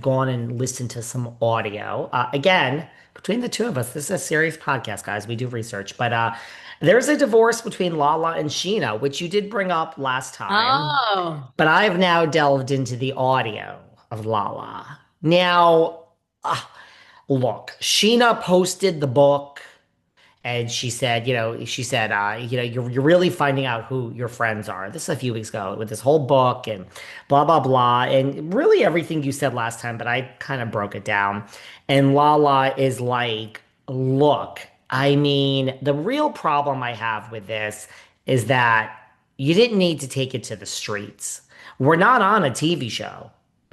gone and listened to some audio. Again, between the two of us, this is a serious podcast, guys. We do research, but there's a divorce between Lala and Scheana, which you did bring up last time. Oh, But I've now delved into the audio of Lala. Now, uh, look, Sheena posted the book and she said, you're really finding out who your friends are. This is a few weeks ago with this whole book and blah, blah, blah. And really everything you said last time, but I kind of broke it down. And Lala is like, look, I mean, the real problem I have with this is that you didn't need to take it to the streets. We're not on a TV show.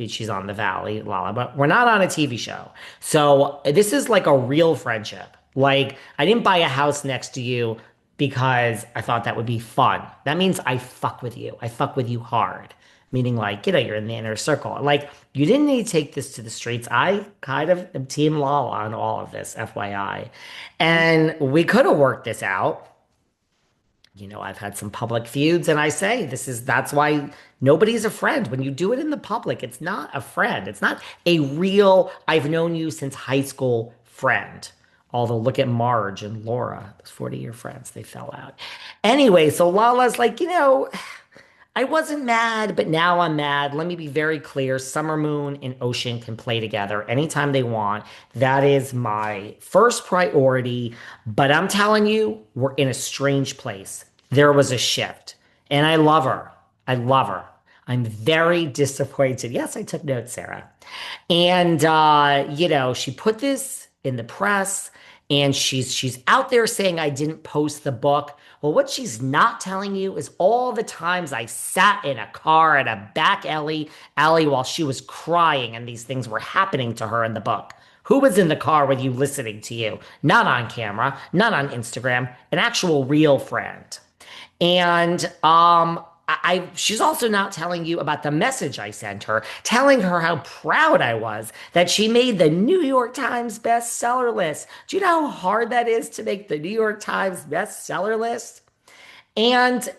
She's on the Valley, Lala, but we're not on a TV show. So this is like a real friendship. Like, I didn't buy a house next to you because I thought that would be fun. That means I fuck with you. I fuck with you hard. Meaning, like, you're in the inner circle. Like, you didn't need to take this to the streets. I kind of am Team Lala on all of this, FYI. And we could have worked this out. I've had some public feuds, and I say that's why nobody's a friend. When you do it in the public, it's not a friend. It's not a real, I've known you since high school friend. Although look at Marge and Laura, those 40-year friends, they fell out. Anyway, so Lala's like, I wasn't mad, but now I'm mad. Let me be very clear. Summer Moon and Ocean can play together anytime they want. That is my first priority. But I'm telling you, we're in a strange place. There was a shift. And I love her. I love her. I'm very disappointed. Yes, I took notes, Sarah. And she put this in the press and she's out there saying I didn't post the book. Well, what she's not telling you is all the times I sat in a car at a back alley while she was crying and these things were happening to her in the book. Who was in the car with you listening to you? Not on camera, not on Instagram, an actual real friend. And she's also not telling you about the message I sent her, telling her how proud I was that she made the New York Times bestseller list. Do you know how hard that is to make the New York Times bestseller list? And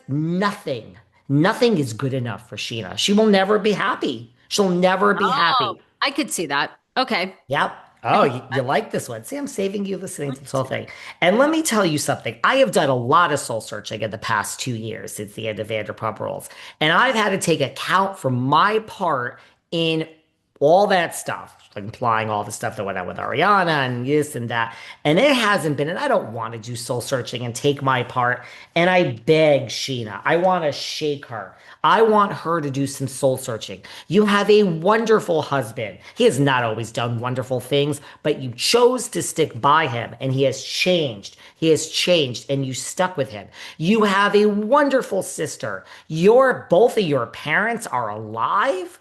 nothing is good enough for Sheena. She will never be happy. She'll never be oh, happy. I could see that. Okay. Yep. I Oh, can see you that. like this one. See, I'm saving you listening I to this can whole see thing. And let me tell you something. I have done a lot of soul searching in the past 2 years since the end of Vanderpump Rules. And I've had to take account for my part in all that stuff, implying all the stuff that went on with Ariana and this and that. And it hasn't been, and I don't want to do soul searching and take my part. And I beg Sheena, I want to shake her. I want her to do some soul searching. You have a wonderful husband. He has not always done wonderful things, but you chose to stick by him and he has changed. He has changed and you stuck with him. You have a wonderful sister. Both of your parents are alive.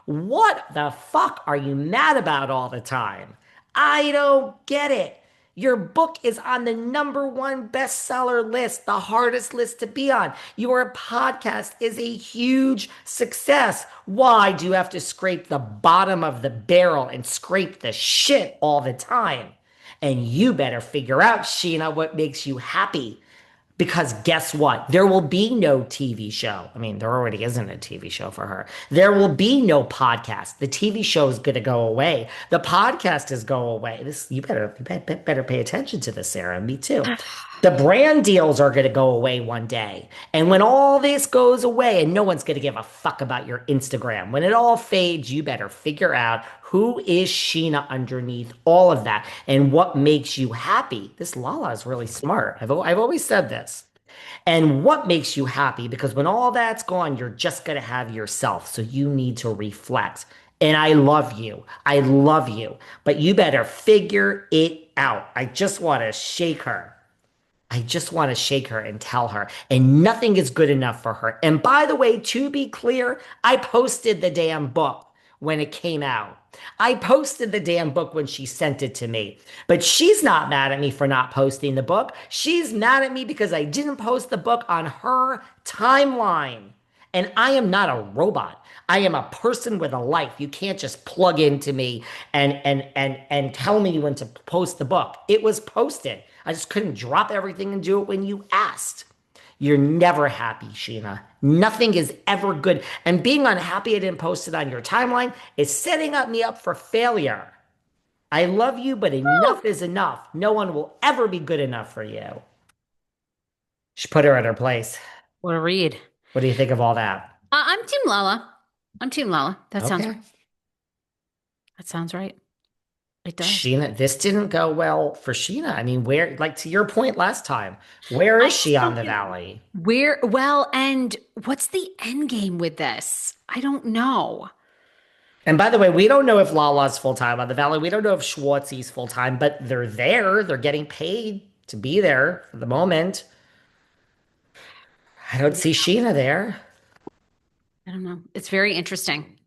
What the fuck are you mad about all the time? I don't get it. Your book is on the number one bestseller list, the hardest list to be on. Your podcast is a huge success. Why do you have to scrape the bottom of the barrel and scrape the shit all the time? And you better figure out, Sheena, what makes you happy. Because guess what? There will be no TV show. I mean, there already isn't a TV show for her. There will be no podcast. The TV show is going to go away. The podcast is go away. You better pay attention to this, Sarah. Me too. The brand deals are going to go away one day. And when all this goes away, and no one's going to give a fuck about your Instagram, when it all fades, you better figure out who is Sheena underneath all of that and what makes you happy. This Lala is really smart. I've always said this. And what makes you happy? Because when all that's gone, you're just going to have yourself. So you need to reflect. And I love you. I love you. But you better figure it out. I just want to shake her. I just want to shake her and tell her. And nothing is good enough for her. And by the way, to be clear, I posted the damn book when it came out. I posted the damn book when she sent it to me. But she's not mad at me for not posting the book. She's mad at me because I didn't post the book on her timeline. And I am not a robot. I am a person with a life. You can't just plug into me and tell me when to post the book. It was posted. I just couldn't drop everything and do it when you asked. You're never happy, Scheana. Nothing is ever good. And being unhappy I didn't post it on your timeline is setting me up for failure. I love you, but Woo! enough is enough. No one will ever be good enough for you. Should put her at her place. What a read. What do you think of all that? I'm Team Lala. I'm Team Lala. Okay. That sounds right. It does. Scheana, this didn't go well for Scheana. I mean, where, like to your point last time, where I is she just on don't the get valley? where, well, and what's the end game with this? I don't know. And by the way, we don't know if Lala's full time on the valley. We don't know if Schwartzy's full time, but they're there. They're getting paid to be there for the moment. I don't see Scheana there. I don't know. It's very interesting.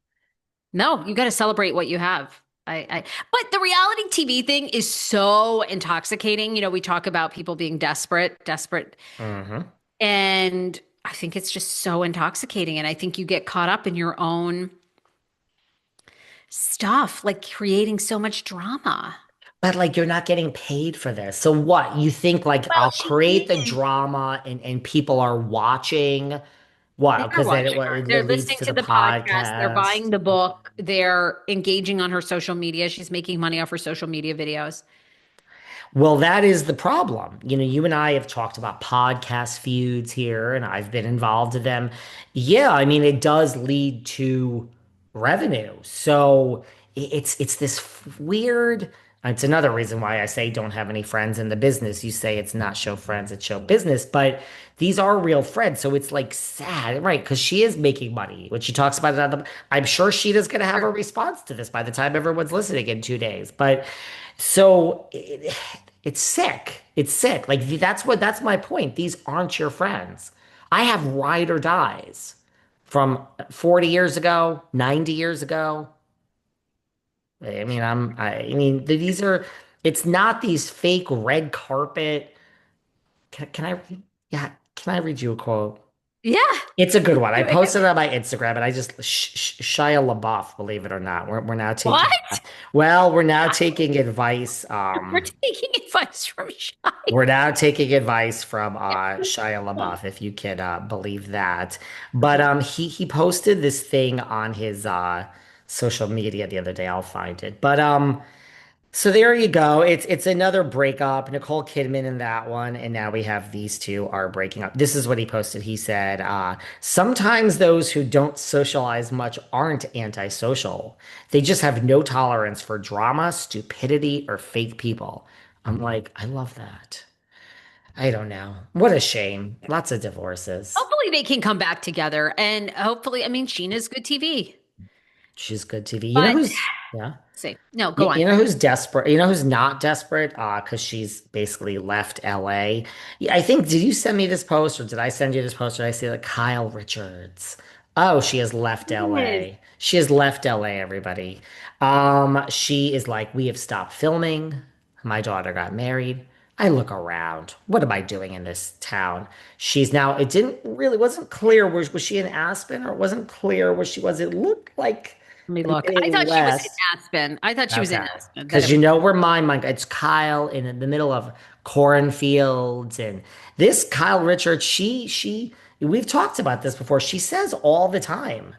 No, you got to celebrate what you have. But the reality TV thing is so intoxicating. We talk about people being desperate, Hmm. and I think it's just so intoxicating. And I think you get caught up in your own stuff, like creating so much drama. But like you're not getting paid for this. So what? You think like Well, I'll she create the is. drama and people are watching what? They are Because then watching her. They're it leads listening to to the the podcast. They're podcast. buying the book. They're engaging on her social media. She's making money off her social media videos. Well, that is the problem. You and I have talked about podcast feuds here, and I've been involved in them. Yeah, I mean, it does lead to revenue. So it's this weird. It's another reason why I say don't have any friends in the business. You say it's not show friends, it's show business, but these are real friends. So it's like sad, right? Because she is making money. When she talks about it I'm sure Sheeta's going to have a response to this by the time everyone's listening in 2 days. But so it's sick. It's sick. Like that's my point. These aren't your friends. I have ride or dies from 40 years ago, 90 years ago. I mean, these are, it's not these fake red carpet. Can I, yeah, can I read you a quote? Yeah. It's a good one. I Do it. posted it on my Instagram, and I just Shia LaBeouf, believe it or not, we're now taking. What? Well, we're now taking advice. We're taking advice from Shy. We're now taking advice from Shia LaBeouf, if you can believe that. But he posted this thing on his social media the other day. I'll find it. But so there you go. It's another breakup. Nicole Kidman in that one, and now we have these two are breaking up. This is what he posted. He said, "Sometimes those who don't socialize much aren't antisocial. They just have no tolerance for drama, stupidity, or fake people." I'm like, I love that. I don't know. What a shame. Lots of divorces. Hopefully they can come back together. And hopefully, I mean, Sheena's good TV. She's good TV. You know But who's, yeah. see, no, go on. You know who's desperate? You know who's not desperate? Because she's basically left LA. Yeah, I think, did you send me this post or did I send you this post? Or did I see like Kyle Richards? Oh, she has left Yes. LA. She has left LA, everybody. She is like, we have stopped filming. My daughter got married. I look around. What am I doing in this town? She's now, it didn't really, wasn't clear. Was she in Aspen or it wasn't clear where she was? It looked like Let me the look. I thought she was in Midwest. Aspen. I thought she was in Okay. Aspen. That Because it you was. know where my mind, it's Kyle in the middle of cornfields and this Kyle Richards, we've talked about this before. She says all the time.